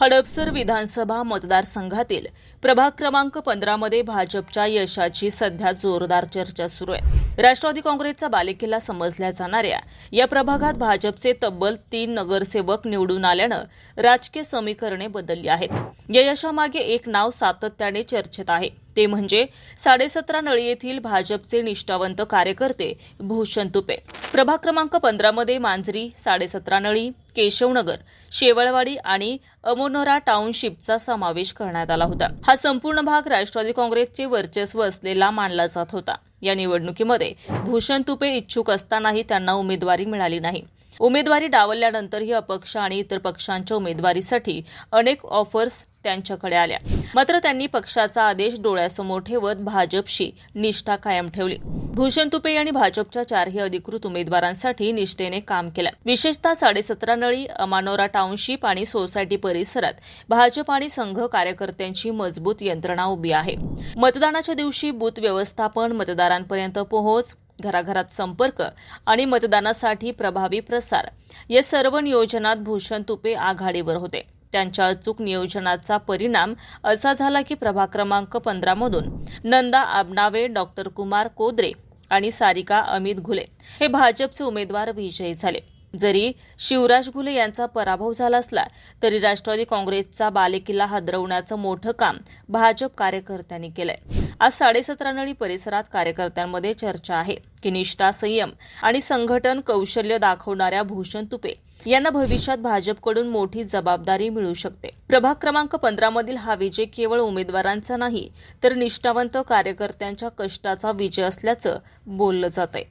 हडपसर विधानसभा मतदारसंघातील प्रभाग क्रमांक 15 मध्ये भाजपच्या यशाची सध्या जोरदार चर्चा सुरू आहे। राष्ट्रवादी काँग्रेसचा बालेकिल्ला समजल्या जाणाऱ्या या प्रभागात भाजपचे तब्बल 3 नगरसेवक निवडून आल्यानं राजकीय समीकरणे बदलली आहेत। या यशामागे एक नाव सातत्याने चर्चेत आहे, ते म्हणजे 17.5 नळी येथील भाजपचे निष्ठावंत कार्यकर्ते भूषण तुपे। प्रभाग क्रमांक 15 मध्ये मांजरी, 17.5 नळी, केशवनगर, शेवळवाडी आणि अमोनोरा टाउनशिपचा समावेश करण्यात आला होता। हा संपूर्ण भाग राष्ट्रवादी काँग्रेसचे वर्चस्व असलेला मानला जात होता। या निवडणुकीमध्ये भूषण तुपे इच्छुक असतानाही त्यांना उमेदवारी मिळाली नाही। उमेदवारी डावलल्यानंतरही अपक्ष आणि इतर पक्षांच्या उमेदवारीसाठी अनेक ऑफर्स त्यांच्याकडे आल्या, मात्र त्यांनी पक्षाचा आदेश डोळ्यासमोर ठेवत भाजपशी निष्ठा कायम ठेवली। भूषण तुपे यांनी भाजपच्या 4ही अधिकृत उमेदवारांसाठी निष्ठेने काम केलं। विशेषतः 17.5 नळी, अमानोरा टाउनशिप आणि सोसायटी परिसरात भाजप आणि संघ कार्यकर्त्यांची मजबूत यंत्रणा उभी आहे। मतदानाच्या दिवशी बूथ व्यवस्थापन, मतदारांपर्यंत पोहोच, घराघरात संपर्क आणि मतदानासाठी प्रभावी प्रसार या सर्व नियोजनात भूषण तुपे आघाडीवर होते। त्यांच्या अचूक नियोजनाचा परिणाम असा झाला की प्रभाग क्रमांक 15 मधून नंदा आबनावे, डॉक्टर कुमार कोदरे आणि सारिका अमित घुले हे भाजपचे उमेदवार विजयी झाले। जरी शिवराज घुले यांचा पराभव झाला असला तरी राष्ट्रवादी काँग्रेसचा बालेकिल्ला हादरवण्याचं मोठं काम भाजप कार्यकर्त्यांनी केलंय। आज 17.5 नळी परिसरात कार्यकर्त्यांमध्ये चर्चा आहे की निष्ठा, संयम आणि संघटन कौशल्य दाखवणाऱ्या भूषण तुपे यांना भविष्यात भाजपकडून मोठी जबाबदारी मिळू शकते। प्रभाग क्रमांक 15 मधील हा विजय केवळ उमेदवारांचा नाही तर निष्ठावंत कार्यकर्त्यांच्या कष्टाचा विजय असल्याचं बोललं जातंय।